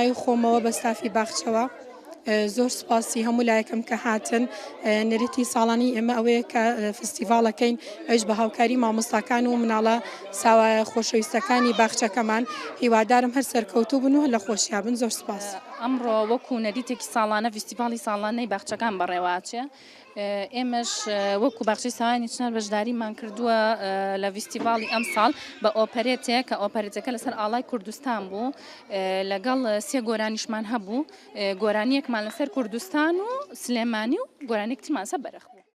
لای خۆمەوە بە ستافی باخچەوە زۆر سپاسی هەموو لایەکەم کە هاتن نرێتی ساڵانی ئێمە ئەوەیە کە فستیڤالەکەین ئەوش بە هاوکاری مامۆستاکان و مناڵە ساوایە خۆشەویستەکانی باخچەکەمان هیوادارم هەر سەرکەوتوو بن و هەر لە خۆشیابن زۆر سپاس. ئەمڕۆ وەکو نەریتێکی ساڵانە فستیڤاڵی ساڵانەی باخچەکان بەڕێواچێ ئێمەش وەکو باخچەی ساوانی چنار بەشداریمان کردووە لە فستیڤاڵی ئەم ساڵ بە ئۆپەرێتێک کە ئۆپەرێتەکە لەسەر ئاڵای کوردستان بوو لەگەڵ سێ گۆرانیشمان هەبوو گۆرانیەکمان لەسەر کوردستان و سلێمانی و گۆرانێکتیمان سەر بەرەخ بوو.